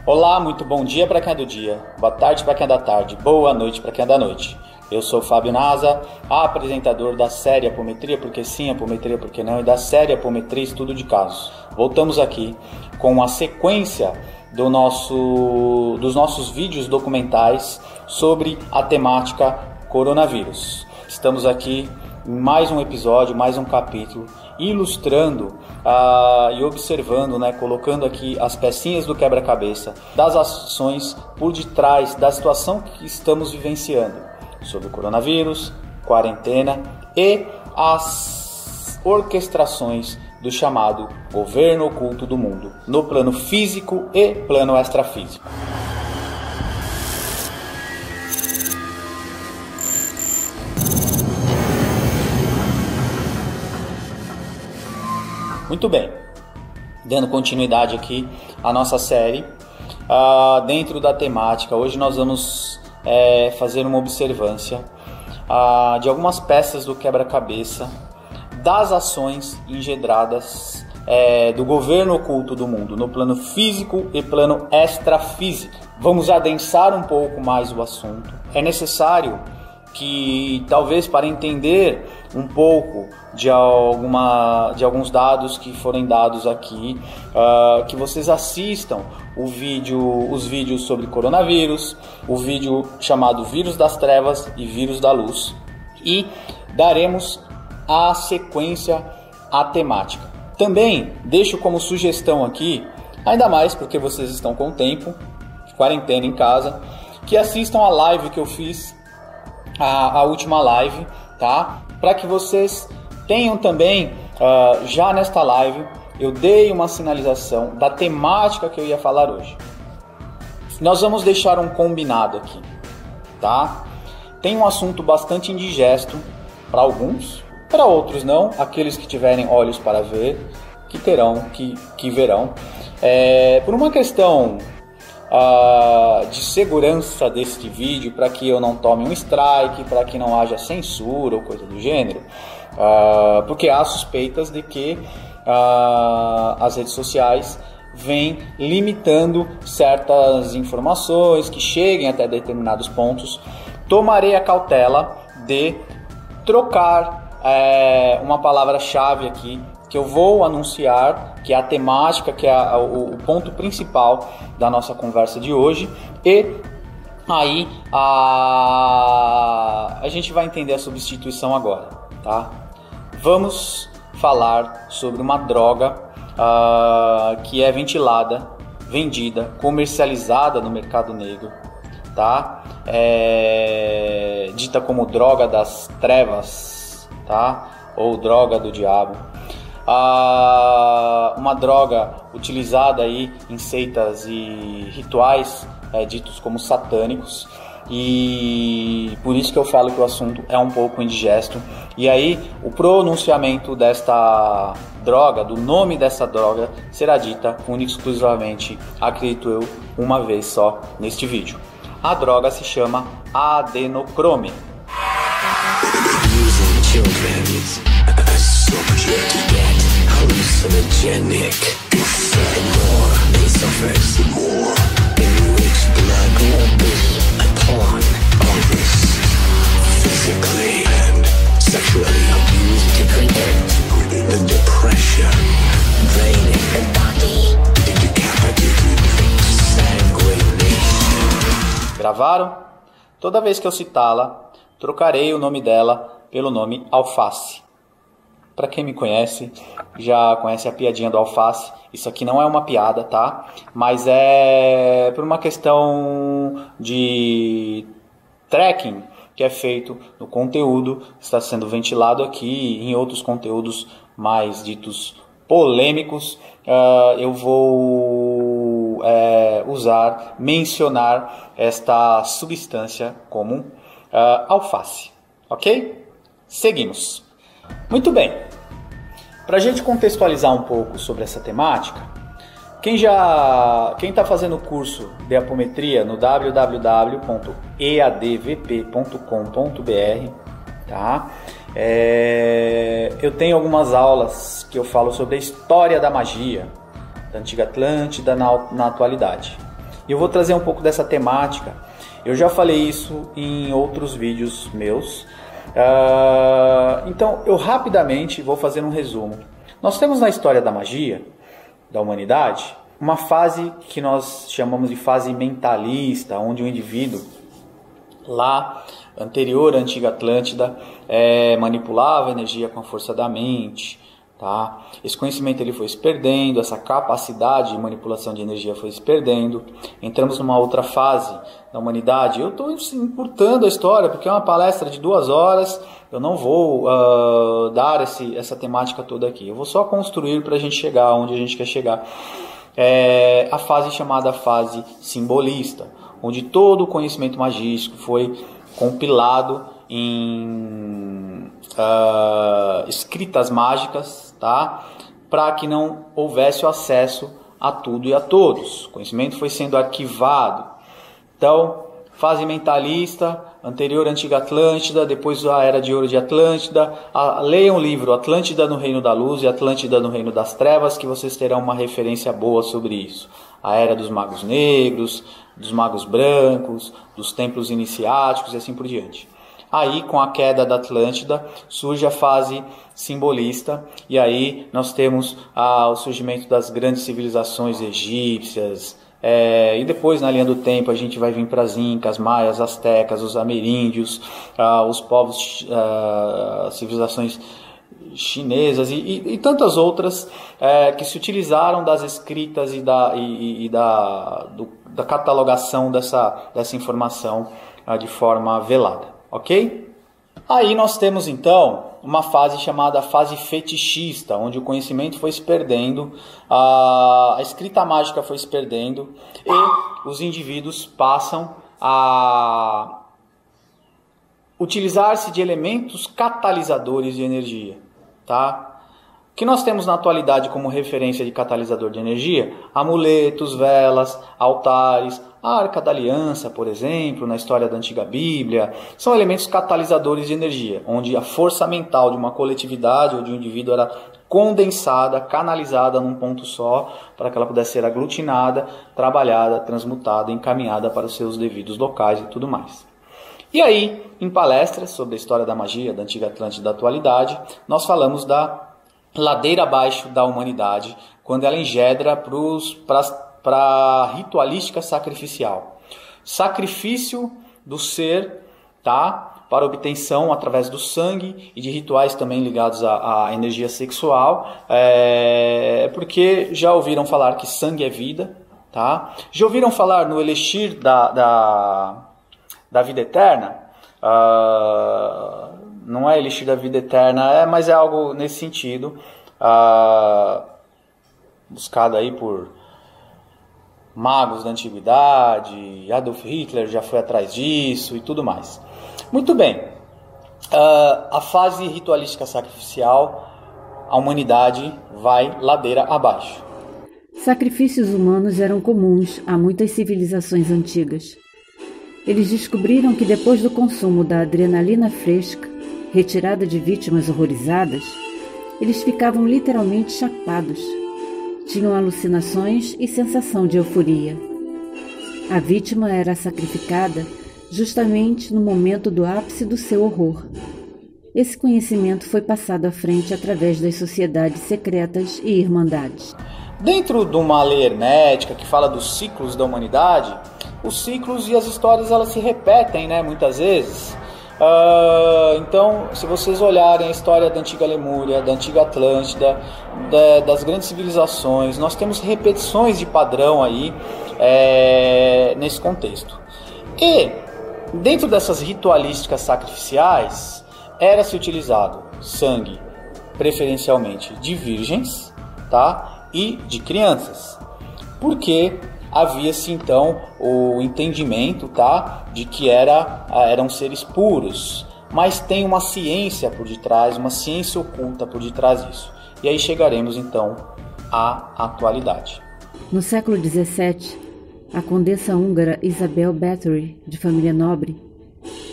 Olá, muito bom dia para quem é do dia, boa tarde para quem é da tarde, boa noite para quem é da noite. Eu sou o Fábio Nasa, apresentador da série Apometria Porque Sim, Apometria Porque Não e da série Apometria Estudo de Casos. Voltamos aqui com a sequência dos nossos vídeos documentais sobre a temática coronavírus. Estamos aqui em mais um episódio, mais um capítulo, ilustrando e observando, colocando aqui as pecinhas do quebra-cabeça das ações por detrás da situação que estamos vivenciando sobre o coronavírus, quarentena e as orquestrações do chamado governo oculto do mundo, no plano físico e plano extrafísico. Muito bem, dando continuidade aqui à nossa série, dentro da temática, hoje nós vamos fazer uma observância de algumas peças do quebra-cabeça das ações engendradas do governo oculto do mundo, no plano físico e plano extrafísico. Vamos adensar um pouco mais o assunto. É necessário que, talvez para entender um pouco de alguns dados que foram dados aqui, que vocês assistam os vídeos sobre coronavírus, o vídeo chamado Vírus das Trevas e Vírus da Luz, e daremos a sequência à temática. Também deixo como sugestão aqui, ainda mais porque vocês estão com tempo, de quarentena em casa, que assistam a live que eu fiz, a última live, tá? Para que vocês tenham também, já nesta live, eu dei uma sinalização da temática que eu ia falar hoje. Nós vamos deixar um combinado aqui, tá? Tem um assunto bastante indigesto para alguns, para outros não. Aqueles que tiverem olhos para ver, que verão. Por uma questão de segurança deste vídeo, para que eu não tome um strike, para que não haja censura ou coisa do gênero, porque há suspeitas de que as redes sociais vêm limitando certas informações que cheguem até determinados pontos. Tomarei a cautela de trocar uma palavra-chave aqui, que eu vou anunciar, que é a temática, que é o ponto principal da nossa conversa de hoje, e aí a gente vai entender a substituição agora, tá? Vamos falar sobre uma droga que é ventilada, vendida, comercializada no mercado negro, tá? Dita como droga das trevas, tá? Ou droga do diabo. Uma droga utilizada aí em seitas e rituais ditos como satânicos, e por isso que eu falo que o assunto é um pouco indigesto. E aí o pronunciamento desta droga, do nome dessa droga, será dita única e exclusivamente, acredito eu, uma vez só neste vídeo. A droga se chama adenocrome. Hallucinogenic, the more they suffer, the more enrich blood globus upon others, physically and sexually abused to prevent the depression, draining the body, the decapitated sanguination. Gravaram? Toda vez que eu citá-la, trocarei o nome dela pelo nome alface. Para quem me conhece, já conhece a piadinha do alface. Isso aqui não é uma piada, tá? Mas é por uma questão de tracking que é feito no conteúdo que está sendo ventilado aqui, e em outros conteúdos mais ditos polêmicos. Eu vou mencionar esta substância como alface, ok? Seguimos. Muito bem, para a gente contextualizar um pouco sobre essa temática, quem está fazendo o curso de apometria no www.eadvp.com.br, tá? Eu tenho algumas aulas que eu falo sobre a história da magia, da antiga Atlântida na atualidade. E eu vou trazer um pouco dessa temática. Eu já falei isso em outros vídeos meus. Então eu rapidamente vou fazer um resumo. Nós temos na história da magia, da humanidade, uma fase que nós chamamos de fase mentalista, onde o indivíduo, lá anterior à antiga Atlântida, manipulava a energia com a força da mente. Tá? Esse conhecimento ele foi se perdendo, essa capacidade de manipulação de energia foi se perdendo. Entramos numa outra fase da humanidade. Eu estou encurtando a história porque é uma palestra de 2 horas. Eu não vou dar essa temática toda aqui. Eu vou só construir para a gente chegar onde a gente quer chegar. A fase chamada fase simbolista, onde todo o conhecimento magístico foi compilado em escritas mágicas, tá? Para que não houvesse o acesso a tudo e a todos. O conhecimento foi sendo arquivado. Então, fase mentalista, anterior à antiga Atlântida, depois a Era de Ouro de Atlântida. Leiam o livro Atlântida no Reino da Luz e Atlântida no Reino das Trevas, que vocês terão uma referência boa sobre isso. A Era dos Magos Negros, dos Magos Brancos, dos Templos Iniciáticos e assim por diante. Aí, com a queda da Atlântida, surge a fase simbolista, e aí nós temos o surgimento das grandes civilizações egípcias, e depois, na linha do tempo, a gente vai vir para as incas, maias, astecas, os ameríndios, os povos, civilizações chinesas e tantas outras que se utilizaram das escritas e da catalogação dessa informação de forma velada. Ok? Aí nós temos então uma fase chamada fase fetichista, onde o conhecimento foi se perdendo, a escrita mágica foi se perdendo e os indivíduos passam a utilizar-se de elementos catalisadores de energia. Tá? O que nós temos na atualidade como referência de catalisador de energia? Amuletos, velas, altares, a Arca da Aliança, por exemplo, na história da antiga Bíblia, são elementos catalisadores de energia, onde a força mental de uma coletividade ou de um indivíduo era condensada, canalizada num ponto só, para que ela pudesse ser aglutinada, trabalhada, transmutada, encaminhada para os seus devidos locais e tudo mais. E aí, em palestras sobre a história da magia, da antiga Atlântida e da atualidade, nós falamos da ladeira abaixo da humanidade, quando ela engendra para a ritualística sacrificial. Sacrifício do ser, tá? Para obtenção através do sangue e de rituais também ligados à energia sexual, porque já ouviram falar que sangue é vida, tá? Já ouviram falar no elixir da vida eterna? Não é elixir da vida eterna, mas é algo nesse sentido, buscado aí por magos da antiguidade. Adolf Hitler já foi atrás disso e tudo mais. Muito bem, a fase ritualística sacrificial, a humanidade vai ladeira abaixo. Sacrifícios humanos eram comuns a muitas civilizações antigas. Eles descobriram que depois do consumo da adrenalina fresca, retirada de vítimas horrorizadas, eles ficavam literalmente chapados. Tinham alucinações e sensação de euforia. A vítima era sacrificada justamente no momento do ápice do seu horror. Esse conhecimento foi passado à frente através das sociedades secretas e irmandades. Dentro de uma lei hermética que fala dos ciclos da humanidade, os ciclos e as histórias elas se repetem, né, muitas vezes. Então, se vocês olharem a história da antiga Lemúria, da antiga Atlântida, das grandes civilizações, nós temos repetições de padrão aí nesse contexto. E dentro dessas ritualísticas sacrificiais, era-se utilizado sangue, preferencialmente de virgens, tá? E de crianças. Porque havia-se então o entendimento, tá, de que eram seres puros, mas tem uma ciência por detrás, uma ciência oculta por detrás disso. E aí chegaremos então à atualidade. No século XVII, a condessa húngara Isabel Bathory, de família nobre,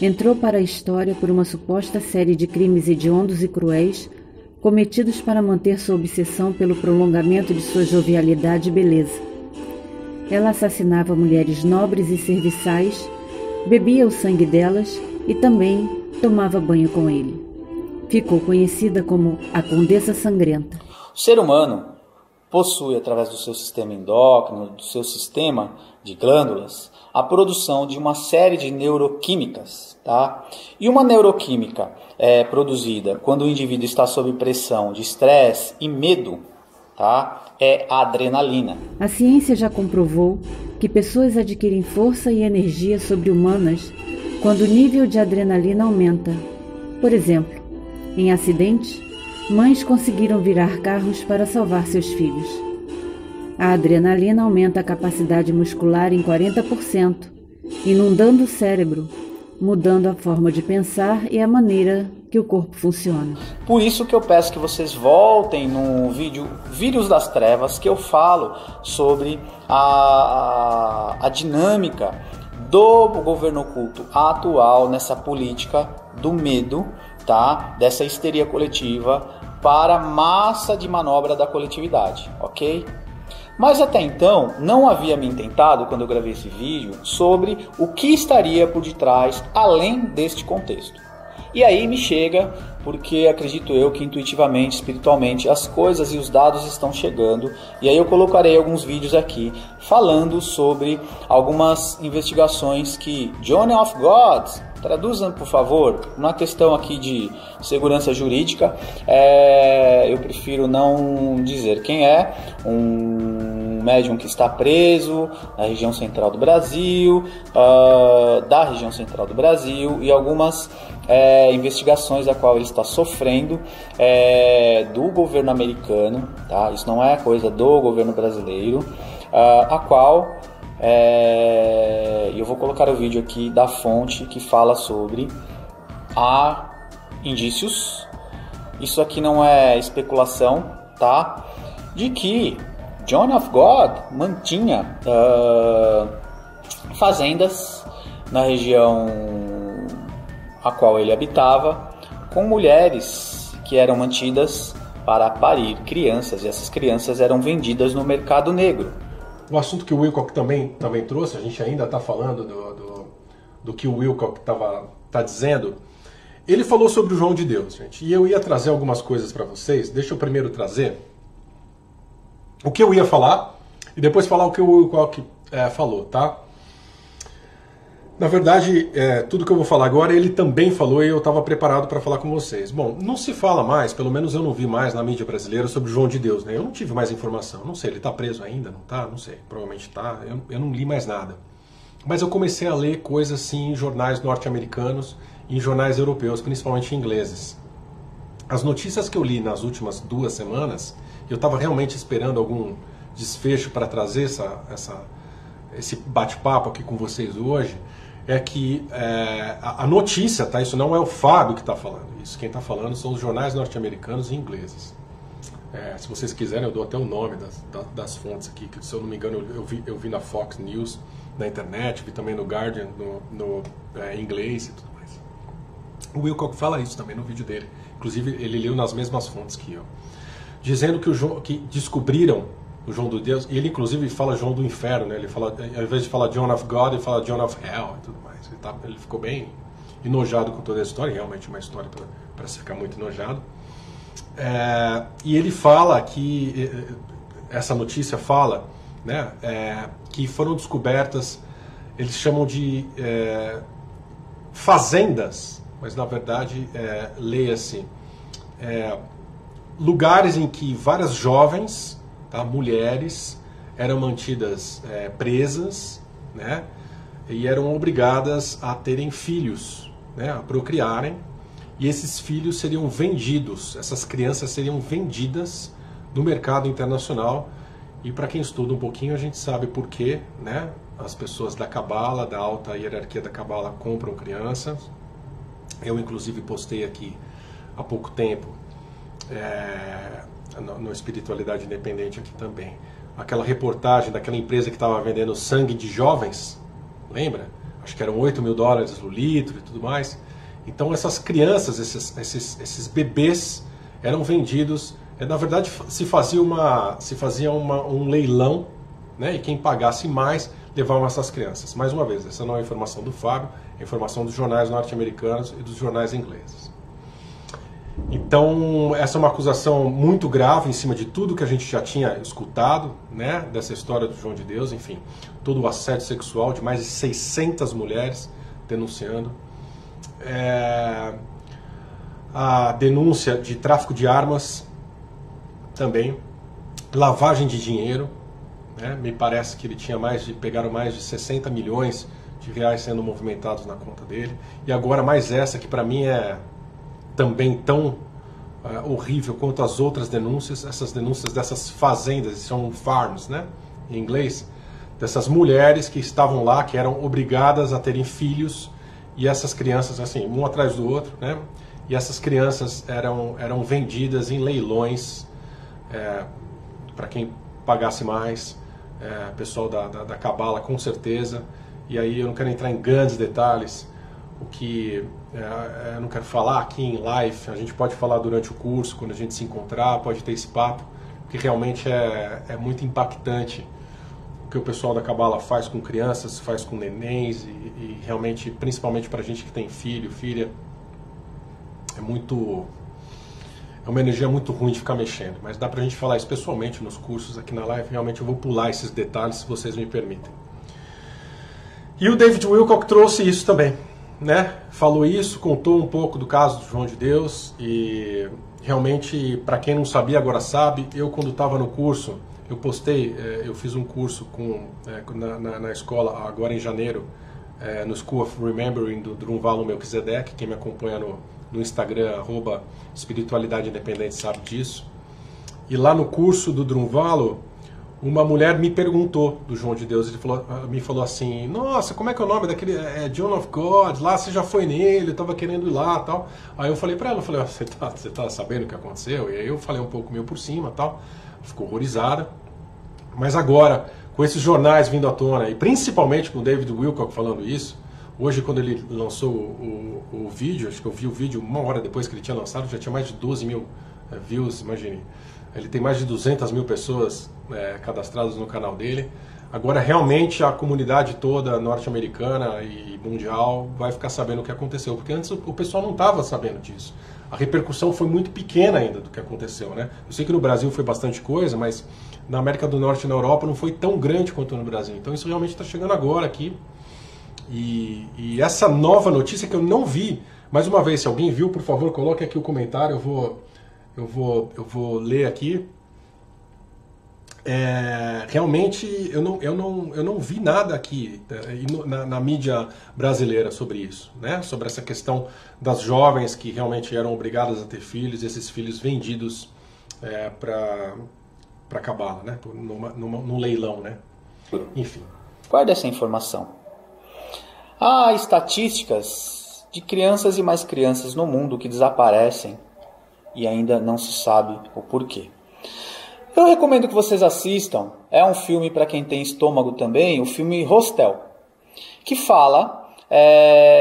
entrou para a história por uma suposta série de crimes hediondos e cruéis cometidos para manter sua obsessão pelo prolongamento de sua jovialidade e beleza. Ela assassinava mulheres nobres e serviçais, bebia o sangue delas e também tomava banho com ele. Ficou conhecida como a Condessa Sangrenta. O ser humano possui, através do seu sistema endócrino, do seu sistema de glândulas, a produção de uma série de neuroquímicas, tá? E uma neuroquímica é produzida quando o indivíduo está sob pressão de estresse e medo, tá? É a adrenalina. A ciência já comprovou que pessoas adquirem força e energia sobre-humanas quando o nível de adrenalina aumenta. Por exemplo, em acidentes, mães conseguiram virar carros para salvar seus filhos. A adrenalina aumenta a capacidade muscular em 40%, inundando o cérebro, mudando a forma de pensar e a maneira que o corpo funciona. Por isso que eu peço que vocês voltem no vídeo Vírus das Trevas, que eu falo sobre a dinâmica do governo oculto atual nessa política do medo, tá? Dessa histeria coletiva para a massa de manobra da coletividade, ok? Mas até então não havia me intentado, quando eu gravei esse vídeo, sobre o que estaria por detrás além deste contexto. E aí me chega, porque acredito eu que intuitivamente, espiritualmente, as coisas e os dados estão chegando. E aí eu colocarei alguns vídeos aqui falando sobre algumas investigações que John of God, traduzam por favor, uma questão aqui de segurança jurídica, eu prefiro não dizer quem é, um médium que está preso na região central do Brasil, da região central do Brasil, e algumas investigações a qual ele está sofrendo do governo americano, tá? Isso não é coisa do governo brasileiro, a qual eu vou colocar o vídeo aqui da fonte que fala sobre indícios, isso aqui não é especulação, tá? De que John of God mantinha fazendas na região a qual ele habitava, com mulheres que eram mantidas para parir crianças, e essas crianças eram vendidas no mercado negro. O assunto que o Wilcock também trouxe, a gente ainda está falando do que o Wilcock está dizendo. Ele falou sobre o João de Deus, gente, e eu ia trazer algumas coisas para vocês. Deixa eu primeiro trazer o que eu ia falar e depois falar o que o Wilcock falou, tá? Na verdade, tudo que eu vou falar agora ele também falou e eu estava preparado para falar com vocês. Bom, não se fala mais, pelo menos eu não vi mais na mídia brasileira sobre o João de Deus, né? Eu não tive mais informação, não sei, ele está preso ainda, não está? Não sei, provavelmente está, eu não li mais nada. Mas eu comecei a ler coisas assim em jornais norte-americanos e em jornais europeus, principalmente ingleses. As notícias que eu li nas últimas 2 semanas, eu estava realmente esperando algum desfecho para trazer esse bate-papo aqui com vocês hoje, é que a notícia, tá? Isso não é o Fábio que está falando, isso quem está falando são os jornais norte-americanos e ingleses. Se vocês quiserem eu dou até o nome das fontes aqui, que se eu não me engano eu vi na Fox News, na internet, vi também no Guardian, no inglês e tudo mais. O Wilcock fala isso também no vídeo dele, inclusive ele leu nas mesmas fontes que eu, dizendo que descobriram o João do Deus, e ele inclusive fala João do Inferno, né? Ele fala, ao invés de falar John of God, ele fala John of Hell e tudo mais. Ele ficou bem enojado com toda a história, realmente uma história para ficar muito enojado. E ele fala que, essa notícia fala, né, que foram descobertas, eles chamam de fazendas, mas na verdade leia-se lugares em que várias jovens, tá, mulheres eram mantidas presas, né, e eram obrigadas a terem filhos, né, a procriarem, e esses filhos seriam vendidos, essas crianças seriam vendidas no mercado internacional. E para quem estuda um pouquinho a gente sabe por quê, né, as pessoas da Cabala, da alta hierarquia da Cabala, compram crianças. Eu inclusive postei aqui há pouco tempo no Espiritualidade Independente aqui também, aquela reportagem daquela empresa que estava vendendo sangue de jovens, lembra? Acho que eram $8.000 o litro e tudo mais. Então essas crianças, esses bebês eram vendidos, na verdade se fazia um leilão, né? E quem pagasse mais levavam essas crianças. Mais uma vez, essa não é a informação do Fábio, é a informação dos jornais norte-americanos e dos jornais ingleses. Então, essa é uma acusação muito grave em cima de tudo que a gente já tinha escutado, né, dessa história do João de Deus, enfim, todo o assédio sexual de mais de 600 mulheres denunciando. A denúncia de tráfico de armas também, lavagem de dinheiro, né, me parece que ele tinha pegaram mais de 60 milhões de reais sendo movimentados na conta dele, e agora mais essa que para mim é também tão horrível quanto as outras denúncias, essas denúncias dessas fazendas, são farms, né, em inglês, dessas mulheres que estavam lá, que eram obrigadas a terem filhos, e essas crianças, assim, um atrás do outro, né, e essas crianças eram vendidas em leilões para quem pagasse mais, pessoal da Cabala, com certeza, e aí eu não quero entrar em grandes detalhes, o que eu não quero falar aqui em live, a gente pode falar durante o curso, quando a gente se encontrar, pode ter esse papo, porque realmente é muito impactante o que o pessoal da Cabala faz com crianças, faz com nenéns, e realmente, principalmente para a gente que tem filho, filha, é uma energia muito ruim de ficar mexendo, mas dá pra gente falar isso pessoalmente nos cursos aqui na live, realmente eu vou pular esses detalhes se vocês me permitem. E o David Wilcock trouxe isso também, né? Falou isso, contou um pouco do caso do João de Deus, e realmente, para quem não sabia, agora sabe. Eu, quando estava no curso, eu postei, eu fiz um curso na escola, agora em janeiro, no School of Remembering do Drunvalo Melquisedeque. Quem me acompanha no Instagram, @espiritualidade independente, sabe disso. E lá no curso do Drunvalo, uma mulher me perguntou do João de Deus. Ele me falou assim: nossa, como é que é o nome daquele John of God? Lá você já foi nele, eu estava querendo ir lá, tal. Aí eu falei para ela, você tá sabendo o que aconteceu? E aí eu falei um pouco meio por cima, tal. Ficou horrorizada. Mas agora, com esses jornais vindo à tona, e principalmente com o David Wilcock falando isso, hoje, quando ele lançou o vídeo, acho que eu vi o vídeo uma hora depois que ele tinha lançado, já tinha mais de 12 mil views, imagine. Ele tem mais de 200 mil pessoas cadastradas no canal dele. Agora, realmente, a comunidade toda norte-americana e mundial vai ficar sabendo o que aconteceu, porque antes o pessoal não estava sabendo disso. A repercussão foi muito pequena ainda do que aconteceu, né? Eu sei que no Brasil foi bastante coisa, mas na América do Norte e na Europa não foi tão grande quanto no Brasil. Então isso realmente está chegando agora aqui. E essa nova notícia que eu não vi, mais uma vez, se alguém viu, por favor, coloque aqui o comentário, eu vou ler aqui. Realmente eu não vi nada aqui na mídia brasileira sobre isso, né? Sobre essa questão das jovens que realmente eram obrigadas a ter filhos, esses filhos vendidos para Cabala, né? Num leilão, né? Enfim. Guarda essa informação. Há estatísticas de crianças e mais crianças no mundo que desaparecem e ainda não se sabe o porquê. Eu recomendo que vocês assistam, é um filme para quem tem estômago também, o filme Hostel, que fala,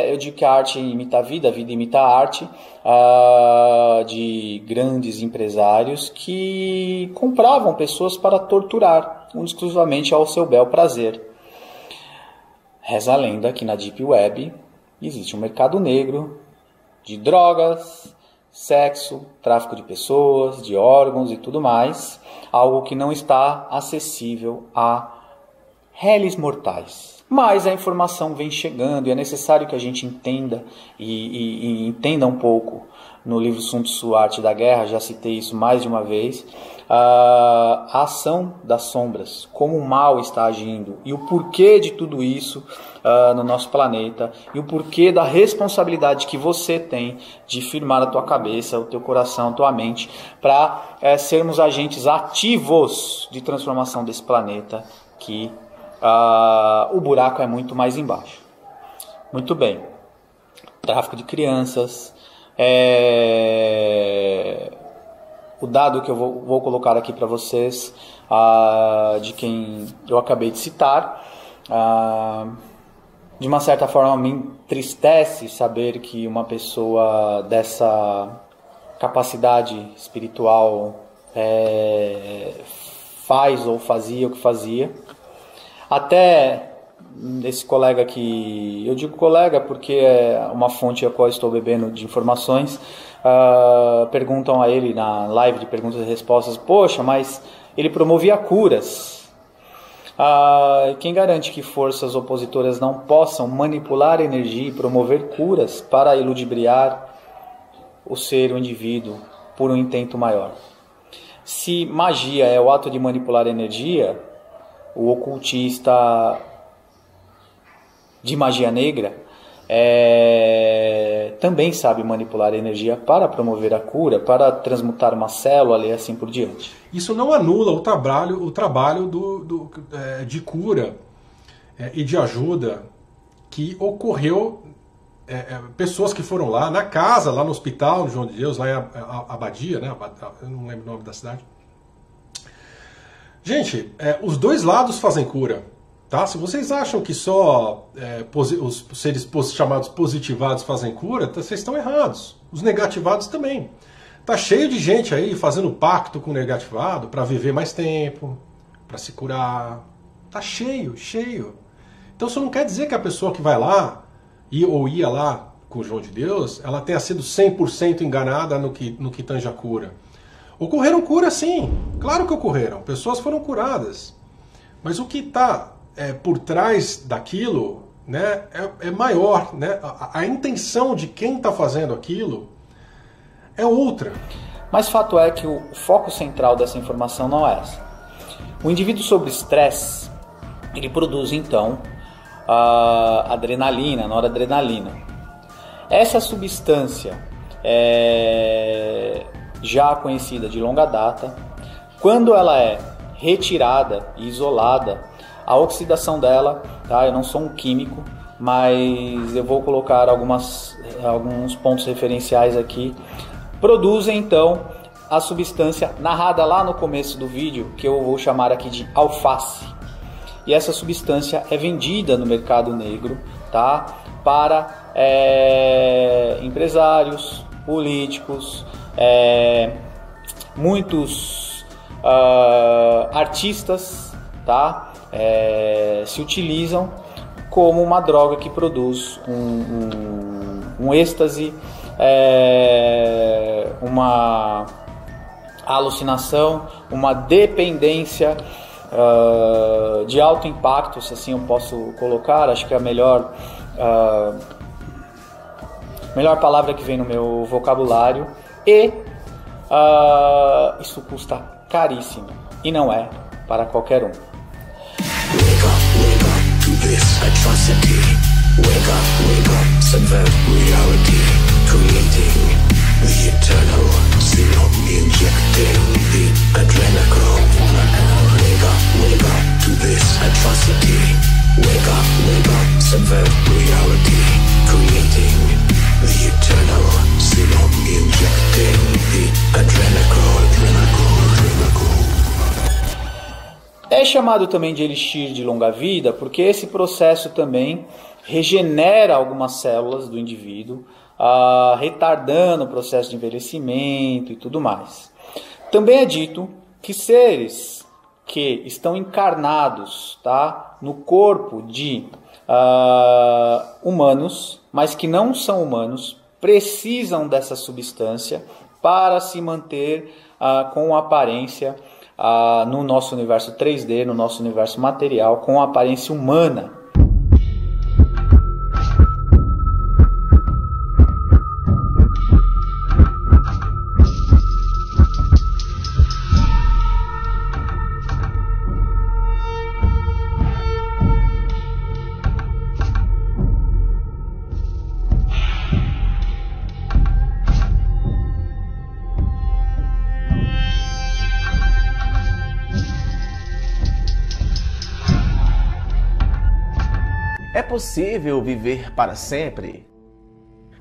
eu digo que a arte imita a vida imita a arte, de grandes empresários que compravam pessoas para torturar, exclusivamente ao seu bel prazer. Reza a lenda que na Deep Web existe um mercado negro de drogas, sexo, tráfico de pessoas, de órgãos e tudo mais, algo que não está acessível a réis mortais. Mas a informação vem chegando e é necessário que a gente entenda e entenda um pouco. No livro Sun Tzu, Arte da Guerra, já citei isso mais de uma vez, a ação das sombras, como o mal está agindo e o porquê de tudo isso no nosso planeta e o porquê da responsabilidade que você tem de firmar a tua cabeça, o teu coração, a tua mente, para sermos agentes ativos de transformação desse planeta, que o buraco é muito mais embaixo. Muito bem. Tráfico de crianças. O dado que eu vou colocar aqui para vocês, de quem eu acabei de citar, de uma certa forma me entristece saber que uma pessoa dessa capacidade espiritual faz ou fazia o que fazia. Até esse colega que, eu digo colega porque é uma fonte a qual estou bebendo de informações, perguntam a ele na live de perguntas e respostas, poxa, mas ele promovia curas. Quem garante que forças opositoras não possam manipular a energia e promover curas para iludibriar o ser, o indivíduo, por um intento maior? Se magia é o ato de manipular a energia, o ocultista de magia negra também sabe manipular a energia para promover a cura, para transmutar uma célula e assim por diante. Isso não anula o trabalho de cura e de ajuda que ocorreu. Pessoas que foram lá na casa, lá no hospital de João de Deus, lá em Abadia, né? Eu não lembro o nome da cidade. Gente, os dois lados fazem cura. Tá? Se vocês acham que só os seres chamados positivados fazem cura, vocês estão errados. Os negativados também. Tá cheio de gente aí fazendo pacto com o negativado para viver mais tempo, para se curar. Tá cheio, cheio. Então isso não quer dizer que a pessoa que vai lá, ou ia lá com o João de Deus, ela tenha sido 100% enganada no que tange a cura. Ocorreram curas sim, claro que ocorreram. Pessoas foram curadas. Mas o que está por trás daquilo, né, é maior, né? A intenção de quem está fazendo aquilo é outra. Mas fato é que o foco central dessa informação não é essa. O indivíduo sob estresse, ele produz então a adrenalina, a noradrenalina. Essa substância é já conhecida de longa data. Quando ela é retirada e isolada, a oxidação dela, tá? Eu não sou um químico, mas eu vou colocar alguns pontos referenciais aqui. Produzem então a substância narrada lá no começo do vídeo, que eu vou chamar aqui de alface. E essa substância é vendida no mercado negro, tá? Para empresários, políticos, muitos artistas, tá? Se utilizam como uma droga que produz um êxtase, uma alucinação, uma dependência de alto impacto, se assim eu posso colocar. Acho que é a melhor palavra que vem no meu vocabulário. E isso custa caríssimo e não é para qualquer um. Wake up to this atrocity. Wake up, subvert reality. Creating the eternal serum, injecting the adrenochrome. Wake up to this atrocity. Wake up, subvert reality. Creating the eternal serum, injecting the adrenochrome. É chamado também de elixir de longa vida porque esse processo também regenera algumas células do indivíduo, retardando o processo de envelhecimento e tudo mais. Também é dito que seres que estão encarnados, tá, no corpo de humanos, mas que não são humanos, precisam dessa substância para se manter com aparência no nosso universo 3D, no nosso universo material, com aparência humana. É possível viver para sempre?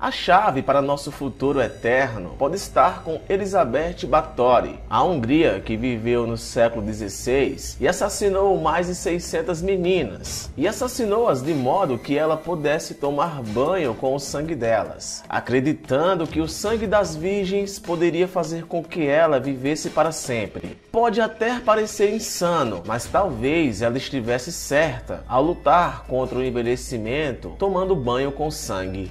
A chave para nosso futuro eterno pode estar com Elizabeth Báthory, a Hungria que viveu no século XVI e assassinou mais de 600 meninas, e assassinou-as de modo que ela pudesse tomar banho com o sangue delas, acreditando que o sangue das virgens poderia fazer com que ela vivesse para sempre. Pode até parecer insano, mas talvez ela estivesse certa ao lutar contra o envelhecimento tomando banho com sangue.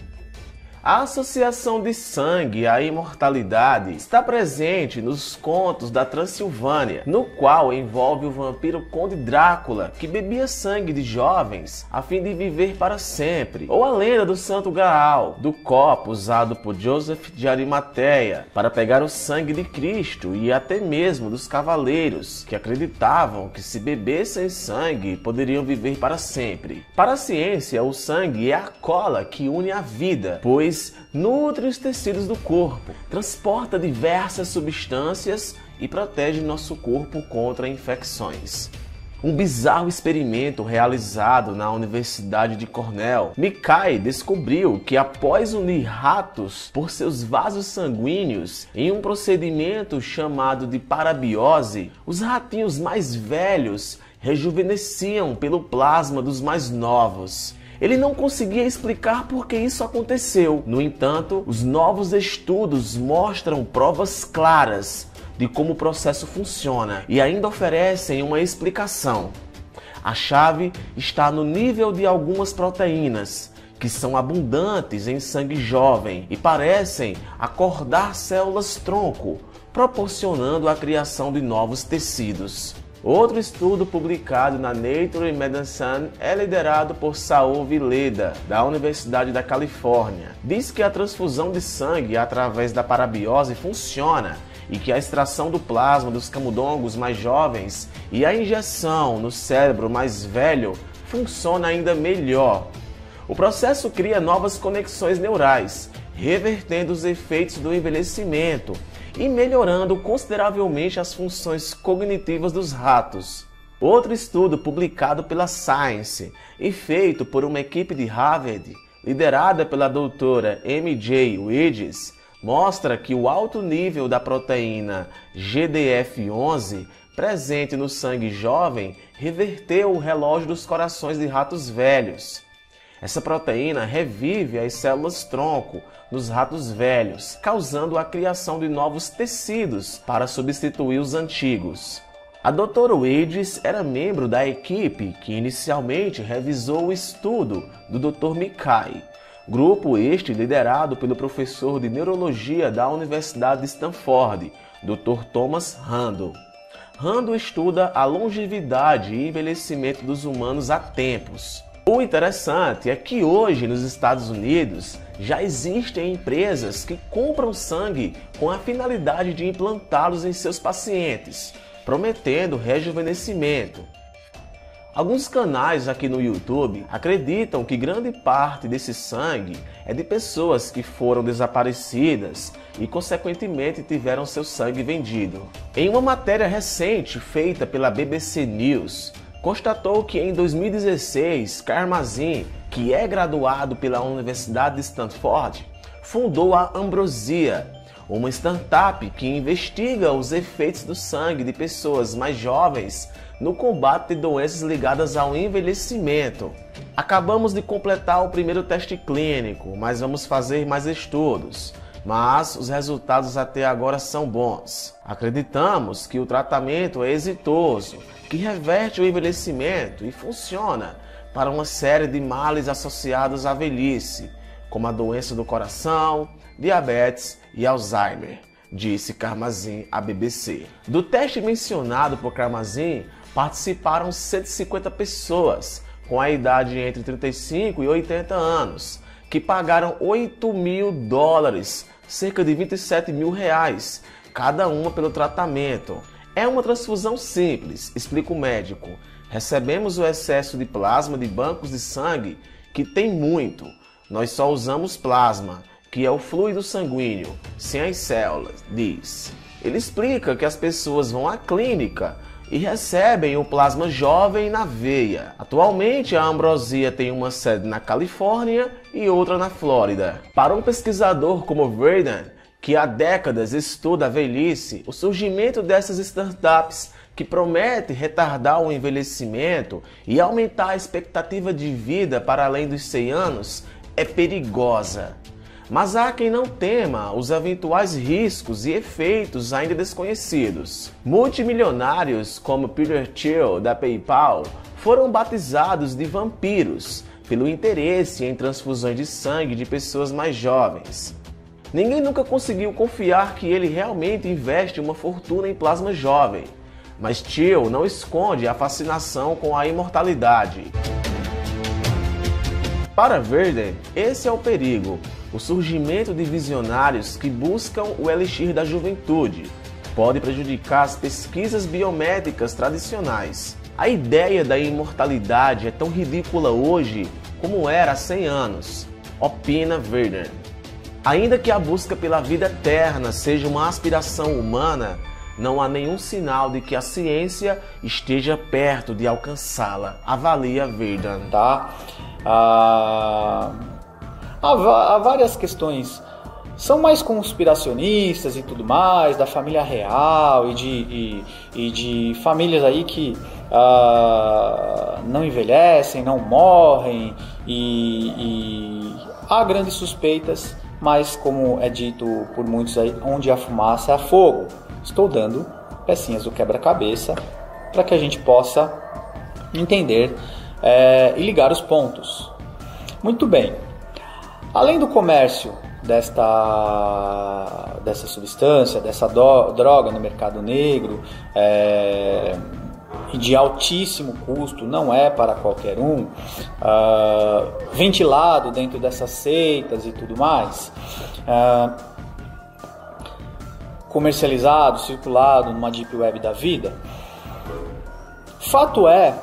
A associação de sangue à imortalidade está presente nos contos da Transilvânia, no qual envolve o vampiro Conde Drácula, que bebia sangue de jovens a fim de viver para sempre, ou a lenda do Santo Graal, do copo usado por Joseph de Arimateia para pegar o sangue de Cristo, e até mesmo dos cavaleiros, que acreditavam que se bebessem sangue poderiam viver para sempre. Para a ciência, o sangue é a cola que une a vida, pois nutre os tecidos do corpo, transporta diversas substâncias e protege nosso corpo contra infecções. Um bizarro experimento realizado na Universidade de Cornell, Mikai descobriu que após unir ratos por seus vasos sanguíneos em um procedimento chamado de parabiose, os ratinhos mais velhos rejuvenesciam pelo plasma dos mais novos. Ele não conseguia explicar por que isso aconteceu. No entanto, os novos estudos mostram provas claras de como o processo funciona e ainda oferecem uma explicação. A chave está no nível de algumas proteínas, que são abundantes em sangue jovem e parecem acordar células-tronco, proporcionando a criação de novos tecidos. Outro estudo publicado na Nature Medicine é liderado por Saul Vileda, da Universidade da Califórnia. Diz que a transfusão de sangue através da parabiose funciona e que a extração do plasma dos camundongos mais jovens e a injeção no cérebro mais velho funciona ainda melhor. O processo cria novas conexões neurais, revertendo os efeitos do envelhecimento e melhorando consideravelmente as funções cognitivas dos ratos. Outro estudo publicado pela Science e feito por uma equipe de Harvard, liderada pela doutora M.J. Widges, mostra que o alto nível da proteína GDF11 presente no sangue jovem reverteu o relógio dos corações de ratos velhos. Essa proteína revive as células-tronco nos ratos velhos, causando a criação de novos tecidos para substituir os antigos. A doutora Widges era membro da equipe que inicialmente revisou o estudo do Dr. Mikai, grupo este liderado pelo professor de neurologia da Universidade de Stanford, Dr. Thomas Randall. Randall estuda a longevidade e envelhecimento dos humanos há tempos. O interessante é que hoje nos Estados Unidos já existem empresas que compram sangue com a finalidade de implantá-los em seus pacientes, prometendo rejuvenescimento. Alguns canais aqui no YouTube acreditam que grande parte desse sangue é de pessoas que foram desaparecidas e consequentemente tiveram seu sangue vendido. Em uma matéria recente feita pela BBC News, constatou que em 2016, Karmazin, que é graduado pela Universidade de Stanford, fundou a Ambrosia, uma startup que investiga os efeitos do sangue de pessoas mais jovens no combate de doenças ligadas ao envelhecimento. Acabamos de completar o primeiro teste clínico, mas vamos fazer mais estudos. Mas os resultados até agora são bons. Acreditamos que o tratamento é exitoso, que reverte o envelhecimento e funciona para uma série de males associados à velhice, como a doença do coração, diabetes e Alzheimer, disse Karmazin à BBC. Do teste mencionado por Karmazin, participaram 150 pessoas com a idade entre 35 e 80 anos, que pagaram $8.000, cerca de R$27 mil, cada uma pelo tratamento. É uma transfusão simples, explica o médico. Recebemos o excesso de plasma de bancos de sangue, que tem muito. Nós só usamos plasma, que é o fluido sanguíneo, sem as células, diz. Ele explica que as pessoas vão à clínica e recebem o plasma jovem na veia. Atualmente, a ambrosia tem uma sede na Califórnia e outra na Flórida. Para um pesquisador como Verdun, que há décadas estuda a velhice, o surgimento dessas startups que promete retardar o envelhecimento e aumentar a expectativa de vida para além dos 100 anos é perigosa. Mas há quem não tema os eventuais riscos e efeitos ainda desconhecidos. Multimilionários como Peter Thiel da PayPal foram batizados de vampiros pelo interesse em transfusões de sangue de pessoas mais jovens. Ninguém nunca conseguiu confiar que ele realmente investe uma fortuna em plasma jovem, mas Thiel não esconde a fascinação com a imortalidade. Para Verdun, esse é o perigo, o surgimento de visionários que buscam o elixir da juventude. Pode prejudicar as pesquisas biomédicas tradicionais. A ideia da imortalidade é tão ridícula hoje como era há 100 anos, opina Verdun. Ainda que a busca pela vida eterna seja uma aspiração humana, não há nenhum sinal de que a ciência esteja perto de alcançá-la, avalia Verdun. Tá? Há várias questões, são mais conspiracionistas e tudo mais, da família real e de famílias aí que não envelhecem, não morrem e há grandes suspeitas, mas como é dito por muitos aí, onde há fumaça há fogo. Estou dando pecinhas do quebra-cabeça para que a gente possa entender e ligar os pontos. Muito bem. Além do comércio dessa substância, dessa droga no mercado negro, e de altíssimo custo, não é para qualquer um, ventilado dentro dessas seitas e tudo mais, comercializado, circulado numa deep web da vida, fato é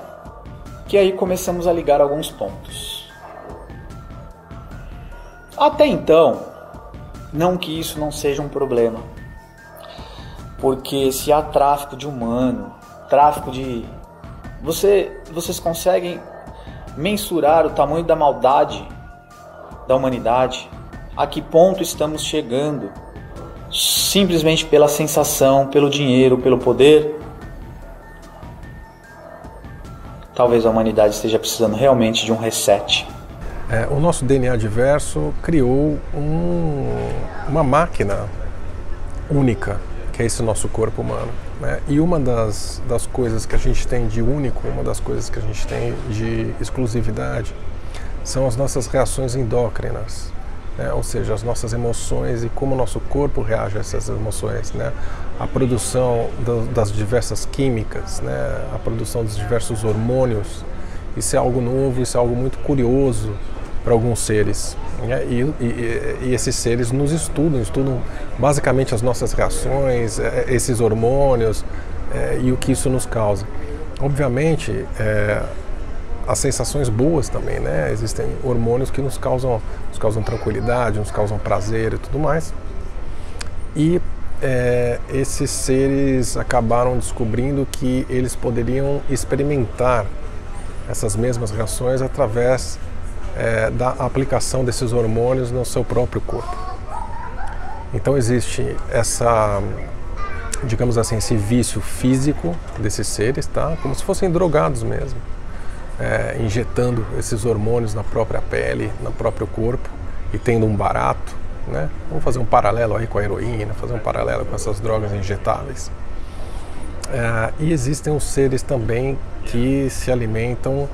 que aí começamos a ligar alguns pontos. Até então, não que isso não seja um problema, porque se há tráfico de humano, tráfico de... Vocês conseguem mensurar o tamanho da maldade da humanidade? A que ponto estamos chegando? Simplesmente pela sensação, pelo dinheiro, pelo poder? Talvez a humanidade esteja precisando realmente de um reset. O nosso DNA diverso criou uma máquina única, que é esse nosso corpo humano, né? E uma das coisas que a gente tem de único, uma das coisas que a gente tem de exclusividade, são as nossas reações endócrinas, né? Ou seja, as nossas emoções e como o nosso corpo reage a essas emoções, né? A produção das diversas químicas, né? A produção dos diversos hormônios. Isso é algo novo, isso é algo muito curioso para alguns seres, né? E esses seres nos estudam basicamente as nossas reações, esses hormônios e o que isso nos causa. Obviamente, as sensações boas também, né? Existem hormônios que nos causam tranquilidade, nos causam prazer e tudo mais. E esses seres acabaram descobrindo que eles poderiam experimentar essas mesmas reações através da aplicação desses hormônios no seu próprio corpo. Então existe digamos assim, esse vício físico desses seres, tá? Como se fossem drogados mesmo, injetando esses hormônios na própria pele, no próprio corpo e tendo um barato, né? Vamos fazer um paralelo aí com a heroína, fazer um paralelo com essas drogas injetáveis. E existem os seres também que se alimentam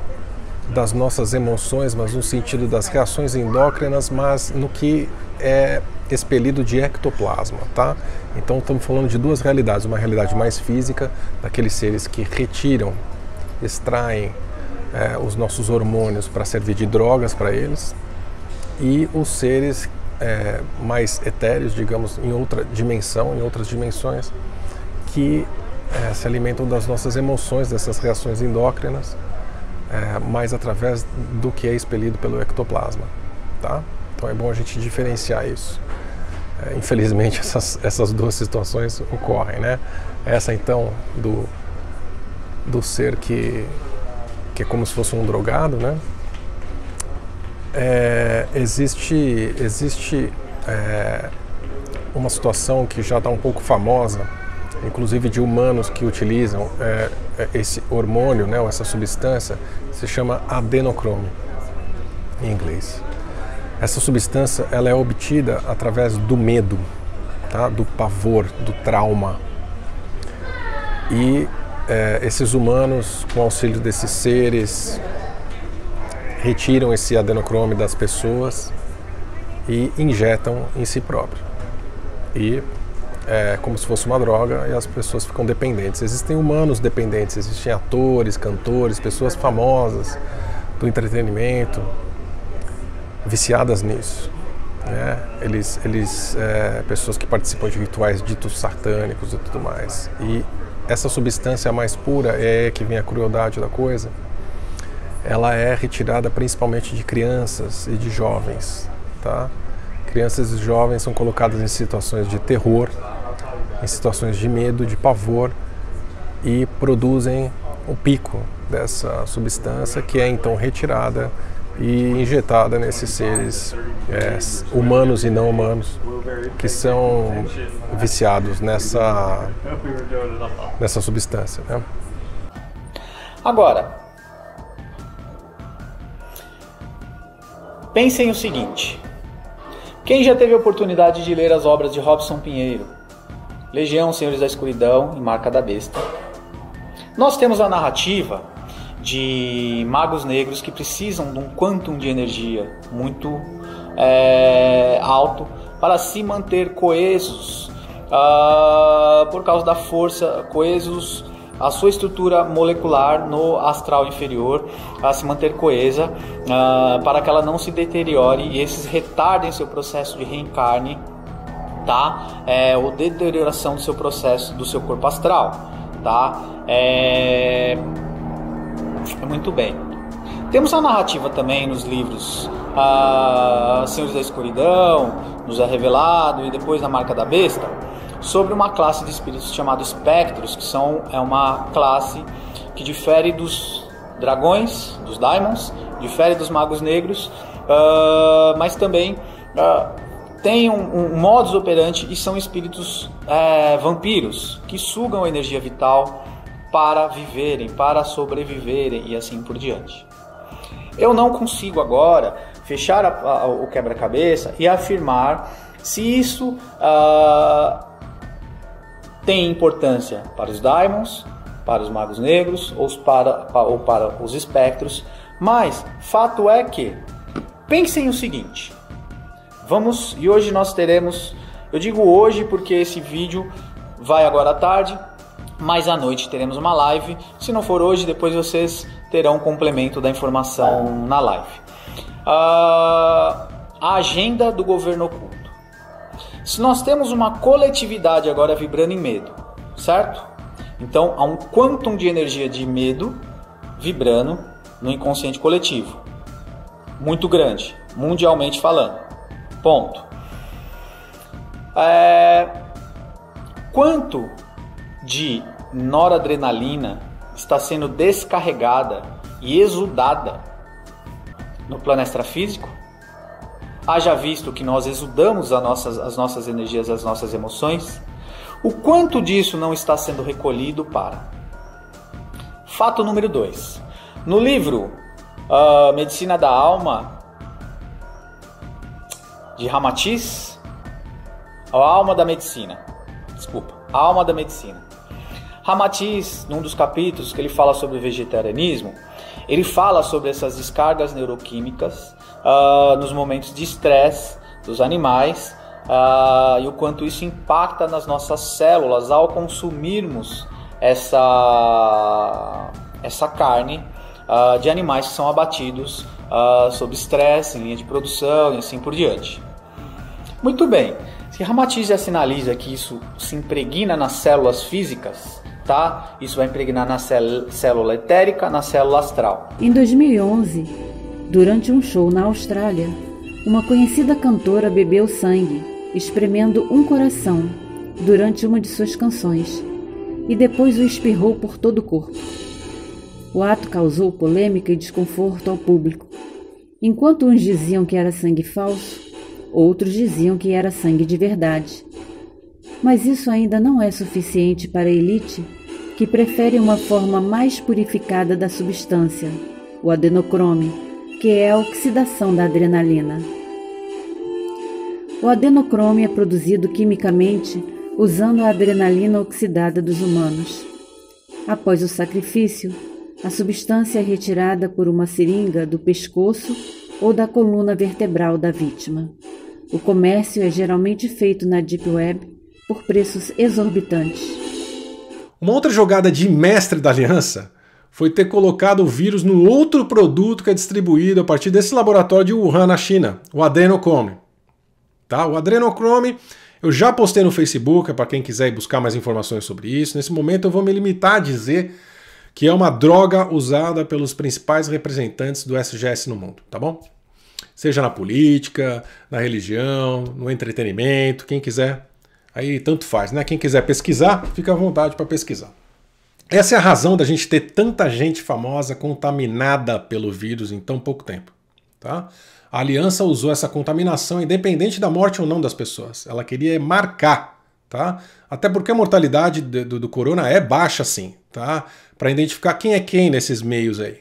das nossas emoções, mas no sentido das reações endócrinas, mas no que é expelido de ectoplasma, tá? Então estamos falando de duas realidades, uma realidade mais física, daqueles seres que extraem os nossos hormônios para servir de drogas para eles, e os seres mais etéreos, digamos, em outra dimensão, em outras dimensões, que se alimentam das nossas emoções, dessas reações endócrinas, mas através do que é expelido pelo ectoplasma, tá? Então é bom a gente diferenciar isso. Infelizmente essas duas situações ocorrem, né? Essa então do ser que é como se fosse um drogado, né? Existe uma situação que já está um pouco famosa, inclusive de humanos que utilizam esse hormônio, né, ou essa substância, se chama adenocrome em inglês. Essa substância ela é obtida através do medo, tá? Do pavor, do trauma. E esses humanos, com o auxílio desses seres, retiram esse adenocrome das pessoas e injetam em si próprio. E é como se fosse uma droga e as pessoas ficam dependentes. Existem humanos dependentes, existem atores, cantores, pessoas famosas do entretenimento, viciadas nisso. Né? Pessoas que participam de rituais ditos satânicos e tudo mais. E essa substância mais pura, que vem a crueldade da coisa, ela é retirada principalmente de crianças e de jovens, tá? Crianças e jovens são colocadas em situações de terror, em situações de medo, de pavor, e produzem o pico dessa substância, que é então retirada e injetada nesses seres humanos e não humanos que são viciados nessa substância, né? Agora, pensem o seguinte: quem já teve a oportunidade de ler as obras de Robson Pinheiro, Legião, Senhores da Escuridão e Marca da Besta, nós temos a narrativa de magos negros que precisam de um quantum de energia muito alto para se manter coesos, por causa da força, coesos, a sua estrutura molecular no astral inferior, a se manter coesa, para que ela não se deteriore e esses retardem seu processo de reencarne, tá? Ou deterioração do seu processo, do seu corpo astral, tá? Muito bem. Temos a narrativa também nos livros Senhores da Escuridão, nos é revelado, e depois na Marca da Besta, sobre uma classe de espíritos chamados espectros, que é uma classe que difere dos dragões, dos daimons, difere dos magos negros, mas também tem um modus operandi e são espíritos vampiros que sugam a energia vital para viverem, para sobreviverem e assim por diante. Eu não consigo agora fechar o quebra-cabeça e afirmar se isso tem importância para os daimons, para os magos negros ou para os espectros, mas fato é que, pensem o seguinte, e hoje nós teremos, eu digo hoje porque esse vídeo vai agora à tarde, mas à noite teremos uma live. Se não for hoje, depois vocês terão um complemento da informação na live. A agenda do governo oculto. Se nós temos uma coletividade agora vibrando em medo, certo? Então há um quantum de energia de medo vibrando no inconsciente coletivo, muito grande, mundialmente falando. Ponto. Quanto de noradrenalina está sendo descarregada e exudada no plano extrafísico? Haja visto que nós exudamos as nossas energias, as nossas emoções, o quanto disso não está sendo recolhido para? Fato número 2. No livro Medicina da Alma, de Ramatiz, a Alma da Medicina, Ramatiz, num dos capítulos que ele fala sobre o vegetarianismo, ele fala sobre essas descargas neuroquímicas nos momentos de estresse dos animais e o quanto isso impacta nas nossas células ao consumirmos essa carne de animais que são abatidos sob estresse, em linha de produção e assim por diante. Muito bem, se Ramatiz já sinaliza que isso se impregna nas células físicas, tá? Isso vai impregnar na célula etérica, na célula astral. Em 2011, durante um show na Austrália, uma conhecida cantora bebeu sangue, espremendo um coração durante uma de suas canções, e depois o espirrou por todo o corpo. O ato causou polêmica e desconforto ao público. Enquanto uns diziam que era sangue falso, outros diziam que era sangue de verdade. Mas isso ainda não é suficiente para a elite, que prefere uma forma mais purificada da substância, o adenocrome, que é a oxidação da adrenalina. O adenocrome é produzido quimicamente usando a adrenalina oxidada dos humanos. Após o sacrifício, a substância é retirada por uma seringa do pescoço ou da coluna vertebral da vítima. O comércio é geralmente feito na Deep Web por preços exorbitantes. Uma outra jogada de mestre da aliança foi ter colocado o vírus no outro produto que é distribuído a partir desse laboratório de Wuhan, na China, o Adrenochrome. Tá? O Adrenochrome eu já postei no Facebook, para quem quiser ir buscar mais informações sobre isso. Nesse momento eu vou me limitar a dizer que é uma droga usada pelos principais representantes do SGS no mundo, tá bom? Seja na política, na religião, no entretenimento, quem quiser, aí tanto faz, né? Quem quiser pesquisar, fica à vontade para pesquisar. Essa é a razão da gente ter tanta gente famosa contaminada pelo vírus em tão pouco tempo, tá? A aliança usou essa contaminação independente da morte ou não das pessoas. Ela queria marcar, tá? Até porque a mortalidade do corona é baixa, sim, tá? Para identificar quem é quem nesses meios aí.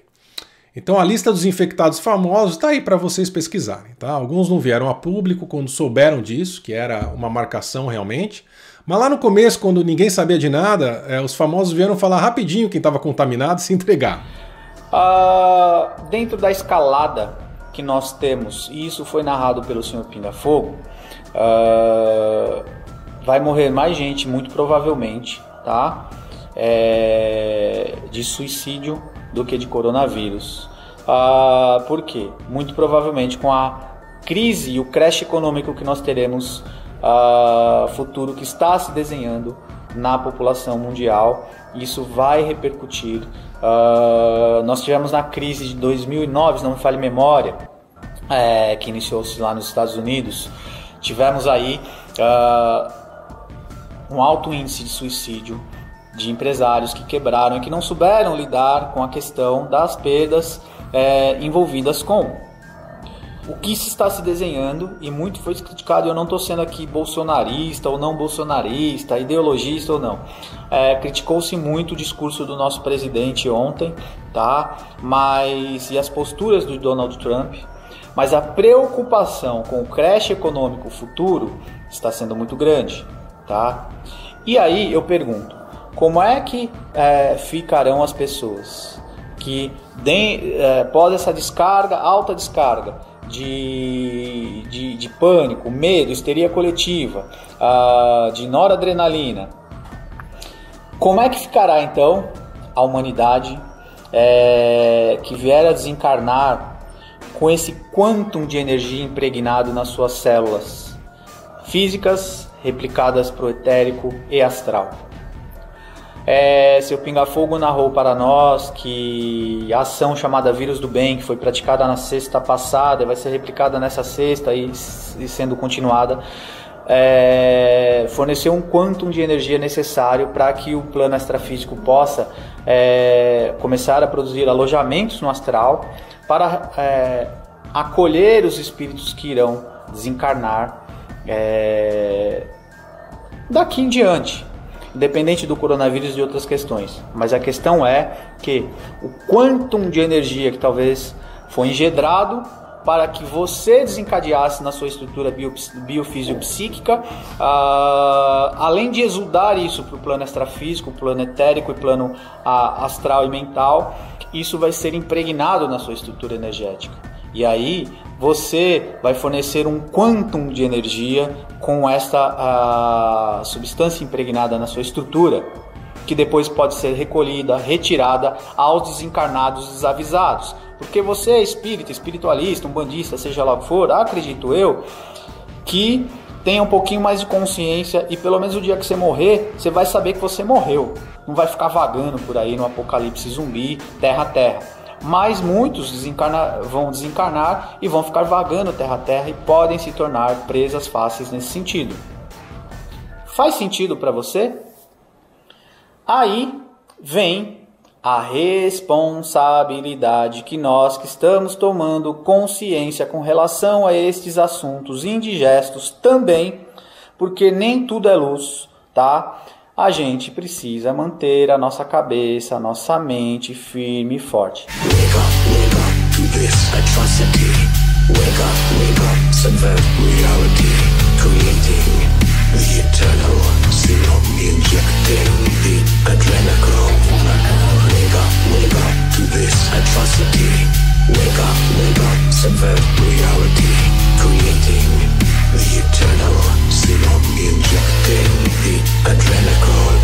Então a lista dos infectados famosos está aí para vocês pesquisarem, tá? Alguns não vieram a público quando souberam disso, que era uma marcação realmente. Mas lá no começo, quando ninguém sabia de nada, os famosos vieram falar rapidinho quem estava contaminado e se entregar. Dentro da escalada que nós temos, e isso foi narrado pelo Sr. Pinga Fogo, vai morrer mais gente, muito provavelmente, tá? De suicídio do que de coronavírus. Por quê? Muito provavelmente com a crise e o crash econômico que nós teremos futuro, que está se desenhando na população mundial, isso vai repercutir. Nós tivemos na crise de 2009, se não me falha a memória, que iniciou-se lá nos Estados Unidos, tivemos aí um alto índice de suicídio de empresários que quebraram e que não souberam lidar com a questão das perdas envolvidas com o que se está se desenhando, e muito foi criticado. Eu não estou sendo aqui bolsonarista ou não bolsonarista, ideologista ou não. Criticou-se muito o discurso do nosso presidente ontem, tá? E as posturas do Donald Trump, mas a preocupação com o crash econômico futuro está sendo muito grande, tá? E aí eu pergunto, como é que ficarão as pessoas que após essa descarga, alta descarga de pânico, medo, histeria coletiva, de noradrenalina? Como é que ficará então a humanidade que vier a desencarnar com esse quantum de energia impregnado nas suas células físicas, replicadas para o etérico e astral? Seu Pinga Fogo narrou para nós que a ação chamada Vírus do Bem, que foi praticada na sexta passada, vai ser replicada nessa sexta e sendo continuada, forneceu um quantum de energia necessário para que o plano extrafísico possa começar a produzir alojamentos no astral para acolher os espíritos que irão desencarnar daqui em diante, independente do coronavírus e de outras questões. Mas a questão é que o quantum de energia que talvez foi engendrado para que você desencadeasse na sua estrutura biofisiopsíquica, além de exudar isso para o plano extrafísico, plano etérico e plano astral e mental, isso vai ser impregnado na sua estrutura energética. E aí você vai fornecer um quantum de energia com esta substância impregnada na sua estrutura, que depois pode ser recolhida, retirada aos desencarnados desavisados. Porque você é espírita, espiritualista, um bandista, seja lá o que for, acredito eu, que tenha um pouquinho mais de consciência, e pelo menos o dia que você morrer, você vai saber que você morreu. Não vai ficar vagando por aí no apocalipse zumbi, terra a terra. Mas muitos vão desencarnar e vão ficar vagando terra a terra e podem se tornar presas fáceis nesse sentido. Faz sentido para você? Aí vem a responsabilidade que nós que estamos tomando consciência com relação a estes assuntos indigestos também, porque nem tudo é luz, tá? A gente precisa manter a nossa cabeça, a nossa mente firme e forte. Wake up to this atrocity. Wake up, subvert reality. Creating the eternal serum, injecting the adrenochrome. Wake up to this atrocity. Wake up, subvert reality. Creating the eternal serum, injecting the adrenochrome.